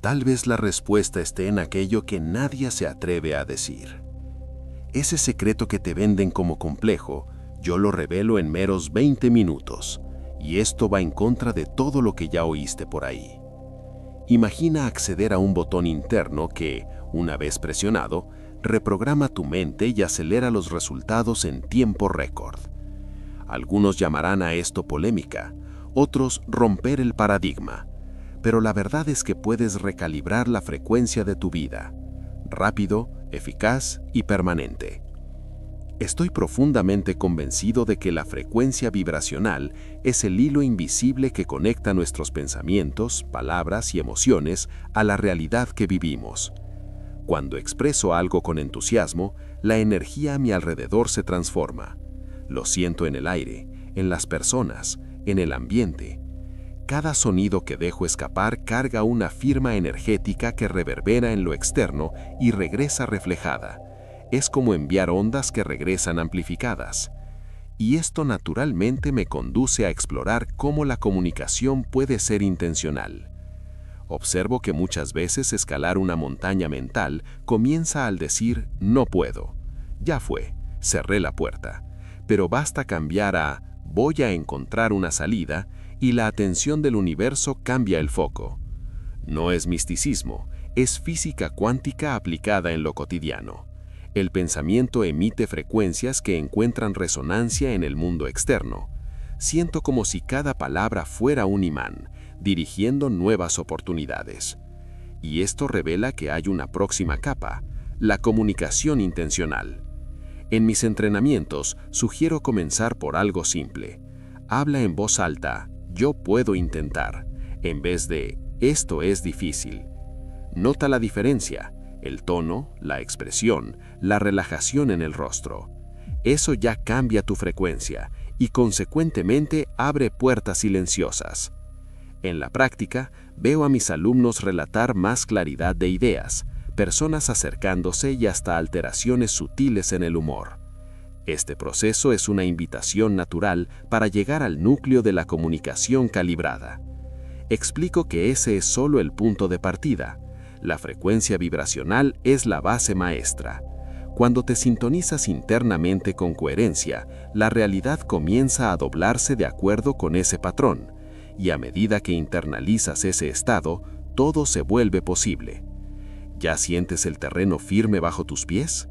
Tal vez la respuesta esté en aquello que nadie se atreve a decir. Ese secreto que te venden como complejo, yo lo revelo en meros 20 minutos, y esto va en contra de todo lo que ya oíste por ahí. Imagina acceder a un botón interno que, una vez presionado, reprograma tu mente y acelera los resultados en tiempo récord. Algunos llamarán a esto polémica, otros romper el paradigma, pero la verdad es que puedes recalibrar la frecuencia de tu vida, rápido, eficaz y permanente. Estoy profundamente convencido de que la frecuencia vibracional es el hilo invisible que conecta nuestros pensamientos, palabras y emociones a la realidad que vivimos. Cuando expreso algo con entusiasmo, la energía a mi alrededor se transforma. Lo siento en el aire, en las personas, en el ambiente. Cada sonido que dejo escapar carga una firma energética que reverbera en lo externo y regresa reflejada. Es como enviar ondas que regresan amplificadas. Y esto naturalmente me conduce a explorar cómo la comunicación puede ser intencional. Observo que muchas veces escalar una montaña mental comienza al decir «no puedo». Ya fue, cerré la puerta. Pero basta cambiar a «voy a encontrar una salida» y la atención del universo cambia el foco. No es misticismo, es física cuántica aplicada en lo cotidiano. El pensamiento emite frecuencias que encuentran resonancia en el mundo externo. Siento como si cada palabra fuera un imán, dirigiendo nuevas oportunidades. Y esto revela que hay una próxima capa, la comunicación intencional. En mis entrenamientos sugiero comenzar por algo simple. Habla en voz alta, yo puedo intentar, en vez de esto es difícil. Nota la diferencia, el tono, la expresión, la relajación en el rostro. Eso ya cambia tu frecuencia y consecuentemente abre puertas silenciosas. En la práctica, veo a mis alumnos relatar más claridad de ideas, personas acercándose y hasta alteraciones sutiles en el humor. Este proceso es una invitación natural para llegar al núcleo de la comunicación calibrada. Explico que ese es solo el punto de partida. La frecuencia vibracional es la base maestra. Cuando te sintonizas internamente con coherencia, la realidad comienza a doblarse de acuerdo con ese patrón, y a medida que internalizas ese estado, todo se vuelve posible. ¿Ya sientes el terreno firme bajo tus pies?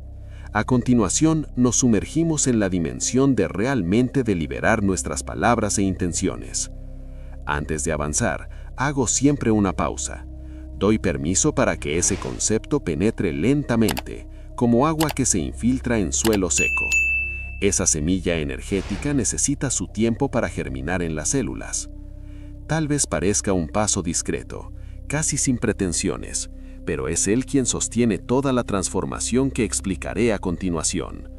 A continuación, nos sumergimos en la dimensión de realmente deliberar nuestras palabras e intenciones. Antes de avanzar, hago siempre una pausa. Doy permiso para que ese concepto penetre lentamente, como agua que se infiltra en suelo seco. Esa semilla energética necesita su tiempo para germinar en las células. Tal vez parezca un paso discreto, casi sin pretensiones, pero es él quien sostiene toda la transformación que explicaré a continuación.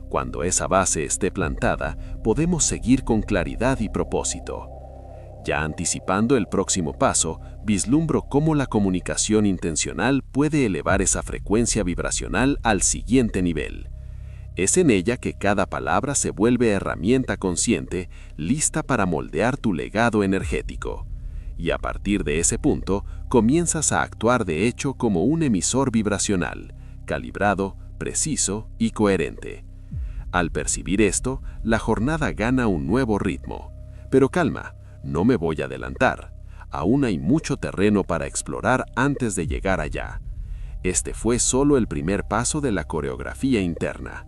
Cuando esa base esté plantada, podemos seguir con claridad y propósito. Ya anticipando el próximo paso, vislumbro cómo la comunicación intencional puede elevar esa frecuencia vibracional al siguiente nivel. Es en ella que cada palabra se vuelve herramienta consciente, lista para moldear tu legado energético. Y a partir de ese punto, comienzas a actuar de hecho como un emisor vibracional, calibrado, preciso y coherente. Al percibir esto, la jornada gana un nuevo ritmo. Pero calma, no me voy a adelantar. Aún hay mucho terreno para explorar antes de llegar allá. Este fue solo el primer paso de la coreografía interna.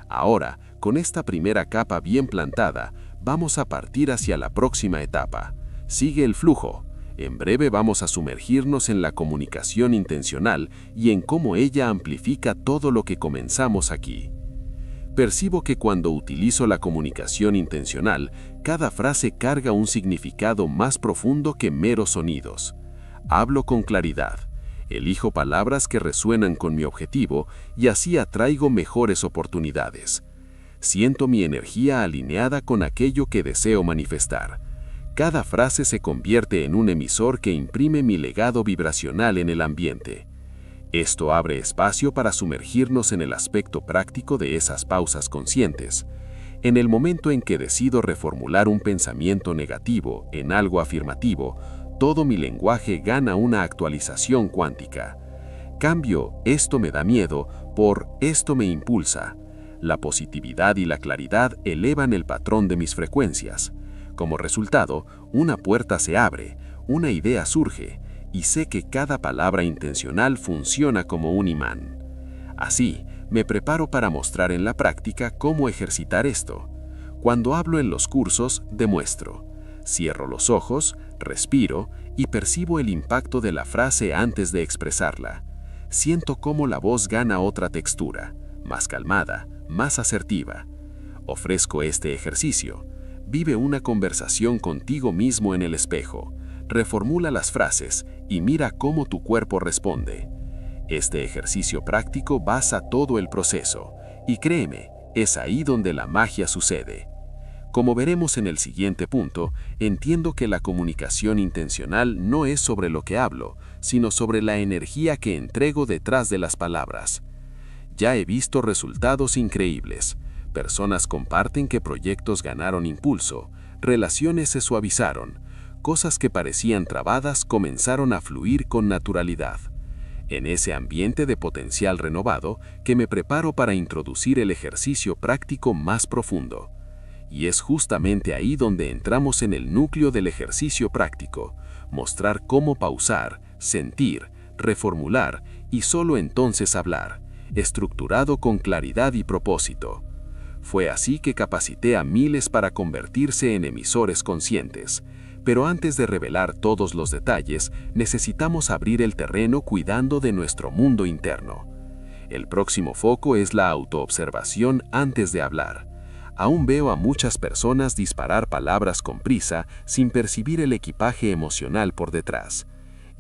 Ahora, con esta primera capa bien plantada, vamos a partir hacia la próxima etapa. Sigue el flujo. En breve vamos a sumergirnos en la comunicación intencional y en cómo ella amplifica todo lo que comenzamos aquí. Percibo que cuando utilizo la comunicación intencional, cada frase carga un significado más profundo que meros sonidos. Hablo con claridad, elijo palabras que resuenan con mi objetivo y así atraigo mejores oportunidades. Siento mi energía alineada con aquello que deseo manifestar. Cada frase se convierte en un emisor que imprime mi legado vibracional en el ambiente. Esto abre espacio para sumergirnos en el aspecto práctico de esas pausas conscientes. En el momento en que decido reformular un pensamiento negativo en algo afirmativo, todo mi lenguaje gana una actualización cuántica. Cambio "esto me da miedo" por "esto me impulsa". La positividad y la claridad elevan el patrón de mis frecuencias. Como resultado, una puerta se abre, una idea surge, y sé que cada palabra intencional funciona como un imán. Así, me preparo para mostrar en la práctica cómo ejercitar esto. Cuando hablo en los cursos, demuestro. Cierro los ojos, respiro y percibo el impacto de la frase antes de expresarla. Siento cómo la voz gana otra textura, más calmada, más asertiva. Ofrezco este ejercicio. Vive una conversación contigo mismo en el espejo. Reformula las frases y mira cómo tu cuerpo responde. Este ejercicio práctico basa todo el proceso, y créeme, es ahí donde la magia sucede. Como veremos en el siguiente punto, entiendo que la comunicación intencional no es sobre lo que hablo, sino sobre la energía que entrego detrás de las palabras. Ya he visto resultados increíbles. Personas comparten que proyectos ganaron impulso, relaciones se suavizaron, cosas que parecían trabadas comenzaron a fluir con naturalidad. En ese ambiente de potencial renovado que me preparo para introducir el ejercicio práctico más profundo. Y es justamente ahí donde entramos en el núcleo del ejercicio práctico, mostrar cómo pausar, sentir, reformular y solo entonces hablar, estructurado con claridad y propósito. Fue así que capacité a miles para convertirse en emisores conscientes. Pero antes de revelar todos los detalles, necesitamos abrir el terreno cuidando de nuestro mundo interno. El próximo foco es la autoobservación antes de hablar. Aún veo a muchas personas disparar palabras con prisa sin percibir el equipaje emocional por detrás.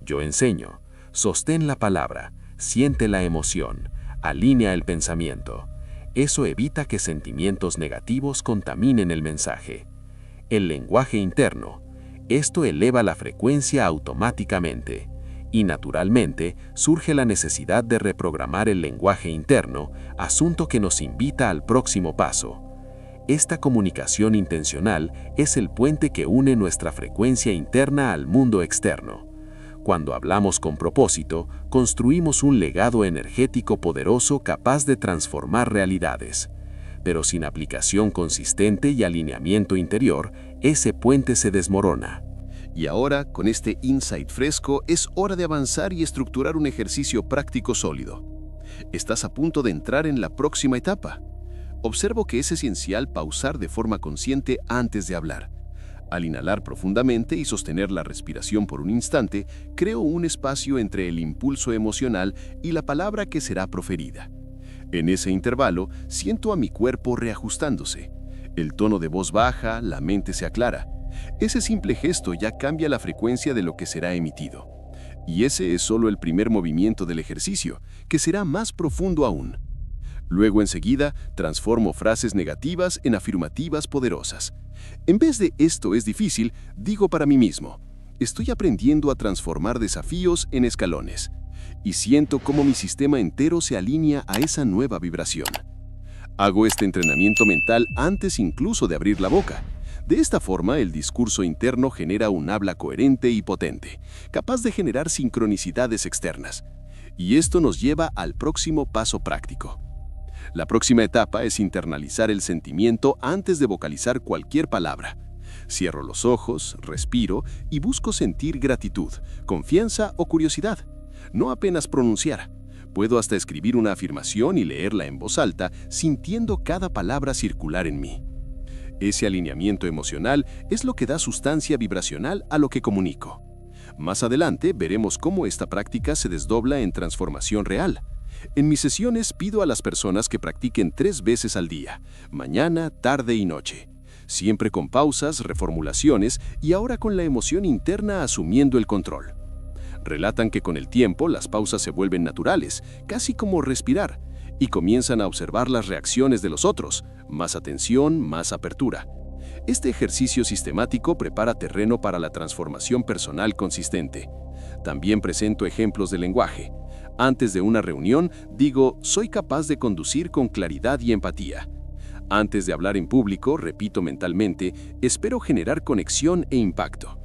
Yo enseño: sostén la palabra, siente la emoción, alinea el pensamiento. Eso evita que sentimientos negativos contaminen el mensaje. El lenguaje interno. Esto eleva la frecuencia automáticamente. Y naturalmente surge la necesidad de reprogramar el lenguaje interno, asunto que nos invita al próximo paso. Esta comunicación intencional es el puente que une nuestra frecuencia interna al mundo externo. Cuando hablamos con propósito, construimos un legado energético poderoso capaz de transformar realidades. Pero sin aplicación consistente y alineamiento interior, ese puente se desmorona. Y ahora, con este insight fresco, es hora de avanzar y estructurar un ejercicio práctico sólido. Estás a punto de entrar en la próxima etapa. Observo que es esencial pausar de forma consciente antes de hablar. Al inhalar profundamente y sostener la respiración por un instante, creo un espacio entre el impulso emocional y la palabra que será proferida. En ese intervalo, siento a mi cuerpo reajustándose. El tono de voz baja, la mente se aclara. Ese simple gesto ya cambia la frecuencia de lo que será emitido. Y ese es solo el primer movimiento del ejercicio, que será más profundo aún. Luego enseguida, transformo frases negativas en afirmativas poderosas. En vez de "esto es difícil", digo para mí mismo: estoy aprendiendo a transformar desafíos en escalones. Y siento cómo mi sistema entero se alinea a esa nueva vibración. Hago este entrenamiento mental antes incluso de abrir la boca. De esta forma, el discurso interno genera un habla coherente y potente, capaz de generar sincronicidades externas. Y esto nos lleva al próximo paso práctico. La próxima etapa es internalizar el sentimiento antes de vocalizar cualquier palabra. Cierro los ojos, respiro y busco sentir gratitud, confianza o curiosidad. No apenas pronunciar. Puedo hasta escribir una afirmación y leerla en voz alta, sintiendo cada palabra circular en mí. Ese alineamiento emocional es lo que da sustancia vibracional a lo que comunico. Más adelante veremos cómo esta práctica se desdobla en transformación real. En mis sesiones pido a las personas que practiquen 3 veces al día, mañana, tarde y noche. Siempre con pausas, reformulaciones y ahora con la emoción interna asumiendo el control. Relatan que con el tiempo las pausas se vuelven naturales, casi como respirar, y comienzan a observar las reacciones de los otros, más atención, más apertura. Este ejercicio sistemático prepara terreno para la transformación personal consistente. También presento ejemplos de lenguaje. Antes de una reunión, digo: soy capaz de conducir con claridad y empatía. Antes de hablar en público, repito mentalmente: espero generar conexión e impacto.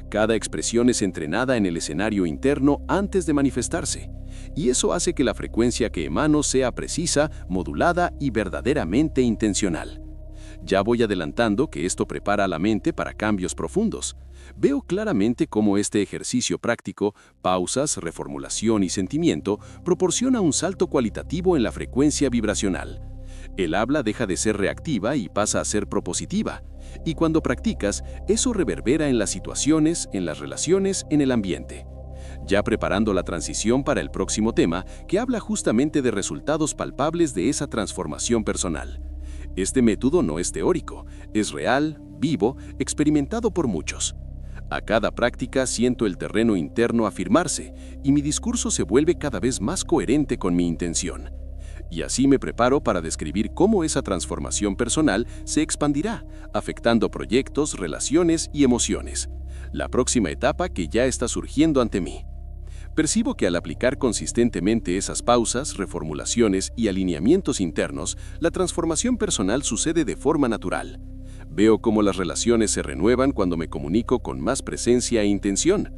Cada expresión es entrenada en el escenario interno antes de manifestarse, y eso hace que la frecuencia que emano sea precisa, modulada y verdaderamente intencional. Ya voy adelantando que esto prepara a la mente para cambios profundos. Veo claramente cómo este ejercicio práctico, pausas, reformulación y sentimiento, proporciona un salto cualitativo en la frecuencia vibracional. El habla deja de ser reactiva y pasa a ser propositiva. Y cuando practicas, eso reverbera en las situaciones, en las relaciones, en el ambiente. Ya preparando la transición para el próximo tema, que habla justamente de resultados palpables de esa transformación personal. Este método no es teórico, es real, vivo, experimentado por muchos. A cada práctica siento el terreno interno afirmarse y mi discurso se vuelve cada vez más coherente con mi intención. Y así me preparo para describir cómo esa transformación personal se expandirá, afectando proyectos, relaciones y emociones. La próxima etapa que ya está surgiendo ante mí. Percibo que al aplicar consistentemente esas pausas, reformulaciones y alineamientos internos, la transformación personal sucede de forma natural. Veo cómo las relaciones se renuevan cuando me comunico con más presencia e intención.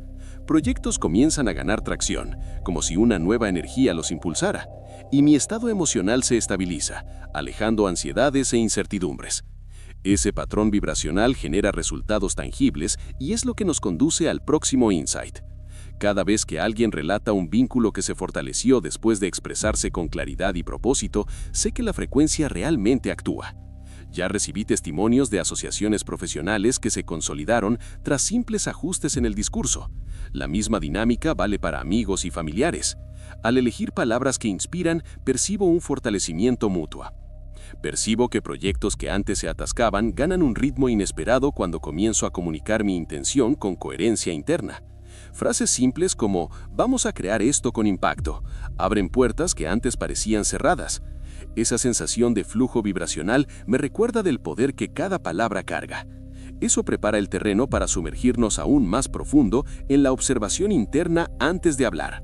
Proyectos comienzan a ganar tracción, como si una nueva energía los impulsara, y mi estado emocional se estabiliza, alejando ansiedades e incertidumbres. Ese patrón vibracional genera resultados tangibles y es lo que nos conduce al próximo insight. Cada vez que alguien relata un vínculo que se fortaleció después de expresarse con claridad y propósito, sé que la frecuencia realmente actúa. Ya recibí testimonios de asociaciones profesionales que se consolidaron tras simples ajustes en el discurso. La misma dinámica vale para amigos y familiares. Al elegir palabras que inspiran, percibo un fortalecimiento mutuo. Percibo que proyectos que antes se atascaban ganan un ritmo inesperado cuando comienzo a comunicar mi intención con coherencia interna. Frases simples como «vamos a crear esto con impacto» abren puertas que antes parecían cerradas. Esa sensación de flujo vibracional me recuerda del poder que cada palabra carga. Eso prepara el terreno para sumergirnos aún más profundo en la observación interna antes de hablar.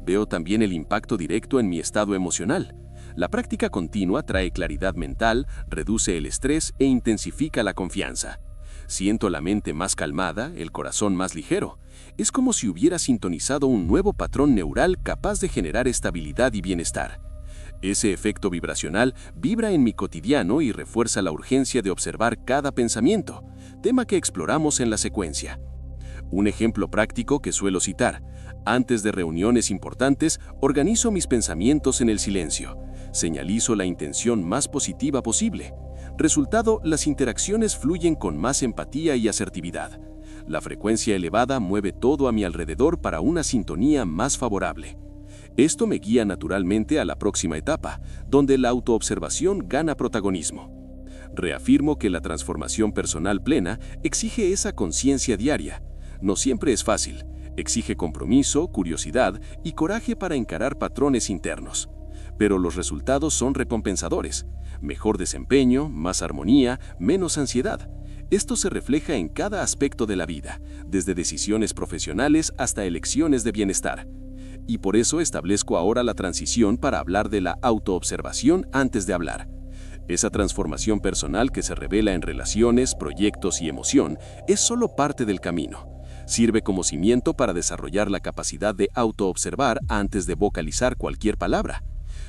Veo también el impacto directo en mi estado emocional. La práctica continua trae claridad mental, reduce el estrés e intensifica la confianza. Siento la mente más calmada, el corazón más ligero. Es como si hubiera sintonizado un nuevo patrón neural capaz de generar estabilidad y bienestar. Ese efecto vibracional vibra en mi cotidiano y refuerza la urgencia de observar cada pensamiento, tema que exploramos en la secuencia. Un ejemplo práctico que suelo citar: antes de reuniones importantes, organizo mis pensamientos en el silencio. Señalizo la intención más positiva posible. Resultado, las interacciones fluyen con más empatía y asertividad. La frecuencia elevada mueve todo a mi alrededor para una sintonía más favorable. Esto me guía naturalmente a la próxima etapa, donde la autoobservación gana protagonismo. Reafirmo que la transformación personal plena exige esa conciencia diaria. No siempre es fácil, exige compromiso, curiosidad y coraje para encarar patrones internos. Pero los resultados son recompensadores. Mejor desempeño, más armonía, menos ansiedad. Esto se refleja en cada aspecto de la vida, desde decisiones profesionales hasta elecciones de bienestar. Y por eso establezco ahora la transición para hablar de la autoobservación antes de hablar. Esa transformación personal que se revela en relaciones, proyectos y emoción es solo parte del camino. Sirve como cimiento para desarrollar la capacidad de autoobservar antes de vocalizar cualquier palabra.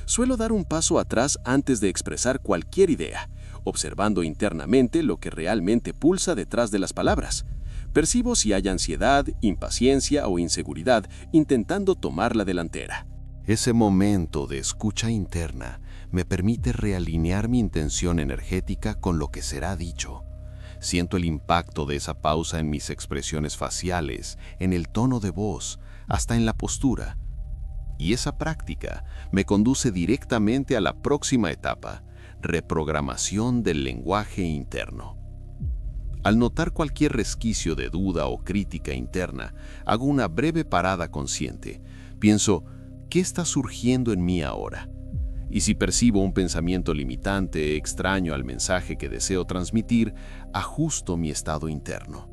Suelo dar un paso atrás antes de expresar cualquier idea, observando internamente lo que realmente pulsa detrás de las palabras. Percibo si hay ansiedad, impaciencia o inseguridad intentando tomar la delantera. Ese momento de escucha interna me permite realinear mi intención energética con lo que será dicho. Siento el impacto de esa pausa en mis expresiones faciales, en el tono de voz, hasta en la postura. Y esa práctica me conduce directamente a la próxima etapa: reprogramación del lenguaje interno. Al notar cualquier resquicio de duda o crítica interna, hago una breve parada consciente. Pienso, ¿qué está surgiendo en mí ahora? Y si percibo un pensamiento limitante, extraño al mensaje que deseo transmitir, ajusto mi estado interno.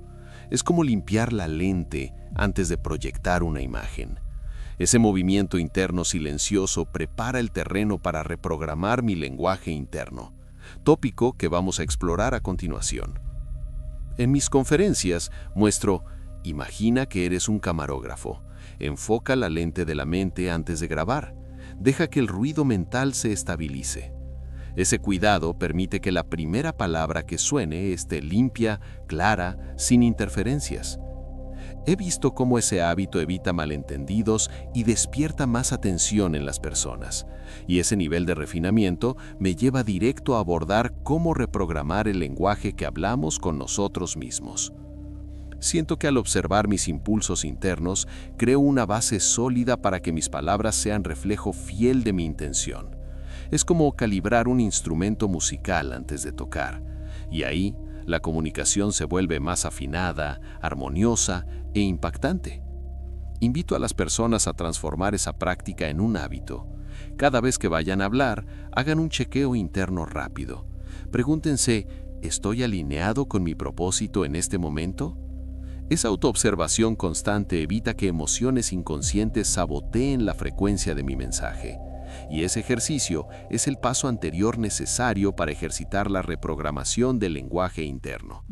Es como limpiar la lente antes de proyectar una imagen. Ese movimiento interno silencioso prepara el terreno para reprogramar mi lenguaje interno, tópico que vamos a explorar a continuación. En mis conferencias muestro Imagina que eres un camarógrafo. Enfoca la lente de la mente antes de grabar. Deja que el ruido mental se estabilice. Ese cuidado permite que la primera palabra que suene esté limpia, clara, sin interferencias. He visto cómo ese hábito evita malentendidos y despierta más atención en las personas. Y ese nivel de refinamiento me lleva directo a abordar cómo reprogramar el lenguaje que hablamos con nosotros mismos. Siento que al observar mis impulsos internos, creo una base sólida para que mis palabras sean reflejo fiel de mi intención. Es como calibrar un instrumento musical antes de tocar, y ahí la comunicación se vuelve más afinada, armoniosa e impactante. Invito a las personas a transformar esa práctica en un hábito. Cada vez que vayan a hablar, hagan un chequeo interno rápido. Pregúntense, ¿estoy alineado con mi propósito en este momento? Esa autoobservación constante evita que emociones inconscientes saboteen la frecuencia de mi mensaje. Y ese ejercicio es el paso anterior necesario para ejercitar la reprogramación del lenguaje interno.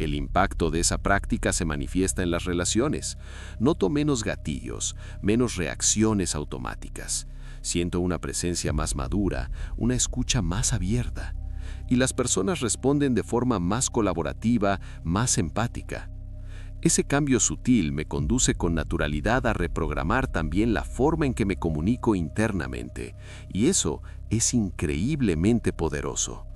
El impacto de esa práctica se manifiesta en las relaciones. Noto menos gatillos, menos reacciones automáticas. Siento una presencia más madura, una escucha más abierta. Y las personas responden de forma más colaborativa, más empática. Ese cambio sutil me conduce con naturalidad a reprogramar también la forma en que me comunico internamente, y eso es increíblemente poderoso.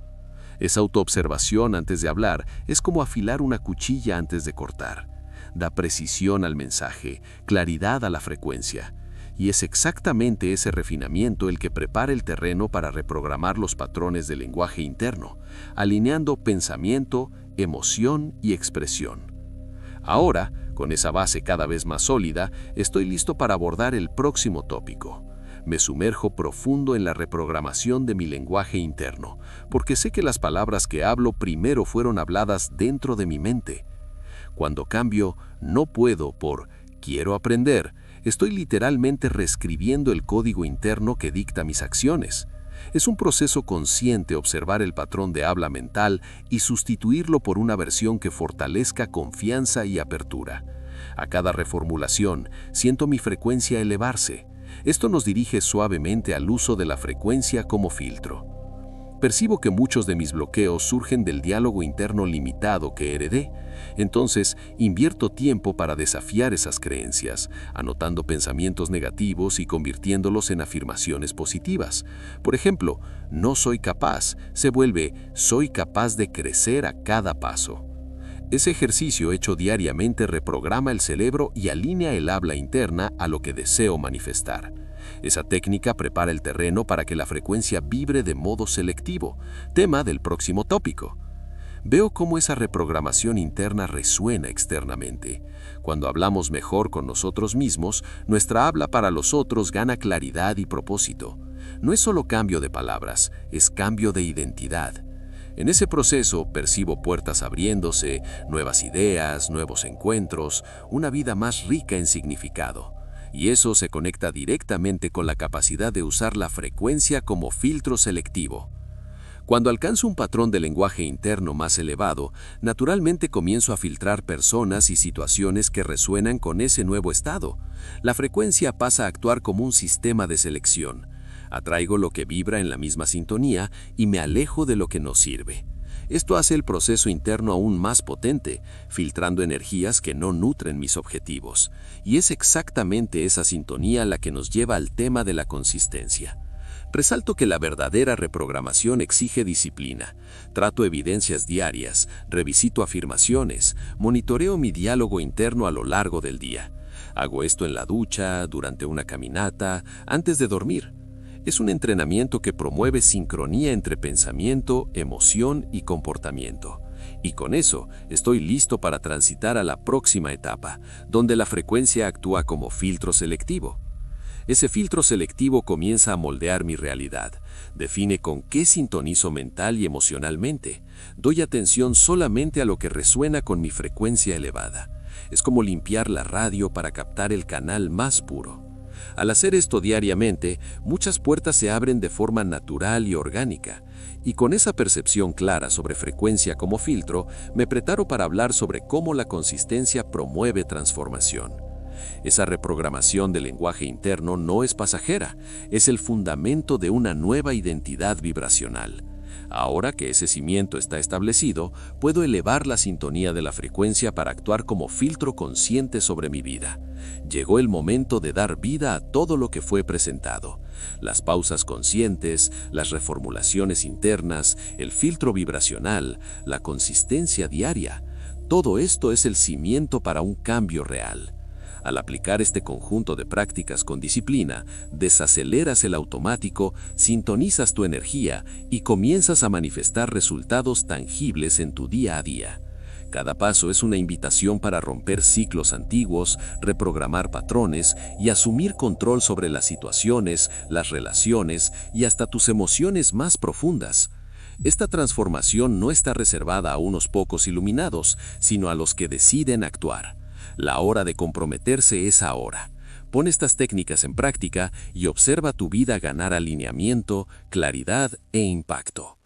Esa autoobservación antes de hablar es como afilar una cuchilla antes de cortar. Da precisión al mensaje, claridad a la frecuencia, y es exactamente ese refinamiento el que prepara el terreno para reprogramar los patrones del lenguaje interno, alineando pensamiento, emoción y expresión. Ahora, con esa base cada vez más sólida, estoy listo para abordar el próximo tópico. Me sumerjo profundo en la reprogramación de mi lenguaje interno, porque sé que las palabras que hablo primero fueron habladas dentro de mi mente. Cuando cambio "no puedo" por "quiero aprender", estoy literalmente reescribiendo el código interno que dicta mis acciones. Es un proceso consciente observar el patrón de habla mental y sustituirlo por una versión que fortalezca confianza y apertura. A cada reformulación, siento mi frecuencia elevarse. Esto nos dirige suavemente al uso de la frecuencia como filtro. Percibo que muchos de mis bloqueos surgen del diálogo interno limitado que heredé. Entonces, invierto tiempo para desafiar esas creencias, anotando pensamientos negativos y convirtiéndolos en afirmaciones positivas. Por ejemplo, "no soy capaz" se vuelve "soy capaz de crecer a cada paso". Ese ejercicio hecho diariamente reprograma el cerebro y alinea el habla interna a lo que deseo manifestar. Esa técnica prepara el terreno para que la frecuencia vibre de modo selectivo, tema del próximo tópico. Veo cómo esa reprogramación interna resuena externamente. Cuando hablamos mejor con nosotros mismos, nuestra habla para los otros gana claridad y propósito. No es solo cambio de palabras, es cambio de identidad. En ese proceso percibo puertas abriéndose, nuevas ideas, nuevos encuentros, una vida más rica en significado. Y eso se conecta directamente con la capacidad de usar la frecuencia como filtro selectivo. Cuando alcanzo un patrón de lenguaje interno más elevado, naturalmente comienzo a filtrar personas y situaciones que resuenan con ese nuevo estado. La frecuencia pasa a actuar como un sistema de selección. Atraigo lo que vibra en la misma sintonía y me alejo de lo que no sirve. Esto hace el proceso interno aún más potente, filtrando energías que no nutren mis objetivos. Y es exactamente esa sintonía la que nos lleva al tema de la consistencia. Resalto que la verdadera reprogramación exige disciplina. Trato evidencias diarias, revisito afirmaciones, monitoreo mi diálogo interno a lo largo del día. Hago esto en la ducha, durante una caminata, antes de dormir. Es un entrenamiento que promueve sincronía entre pensamiento, emoción y comportamiento. Y con eso estoy listo para transitar a la próxima etapa, donde la frecuencia actúa como filtro selectivo. Ese filtro selectivo comienza a moldear mi realidad. Define con qué sintonizo mental y emocionalmente. Doy atención solamente a lo que resuena con mi frecuencia elevada. Es como limpiar la radio para captar el canal más puro. Al hacer esto diariamente, muchas puertas se abren de forma natural y orgánica. Y con esa percepción clara sobre frecuencia como filtro, me preparo para hablar sobre cómo la consistencia promueve transformación. Esa reprogramación del lenguaje interno no es pasajera, es el fundamento de una nueva identidad vibracional. Ahora que ese cimiento está establecido, puedo elevar la sintonía de la frecuencia para actuar como filtro consciente sobre mi vida. Llegó el momento de dar vida a todo lo que fue presentado. Las pausas conscientes, las reformulaciones internas, el filtro vibracional, la consistencia diaria. Todo esto es el cimiento para un cambio real. Al aplicar este conjunto de prácticas con disciplina, desaceleras el automático, sintonizas tu energía y comienzas a manifestar resultados tangibles en tu día a día. Cada paso es una invitación para romper ciclos antiguos, reprogramar patrones y asumir control sobre las situaciones, las relaciones y hasta tus emociones más profundas. Esta transformación no está reservada a unos pocos iluminados, sino a los que deciden actuar. La hora de comprometerse es ahora. Pon estas técnicas en práctica y observa tu vida ganar alineamiento, claridad e impacto.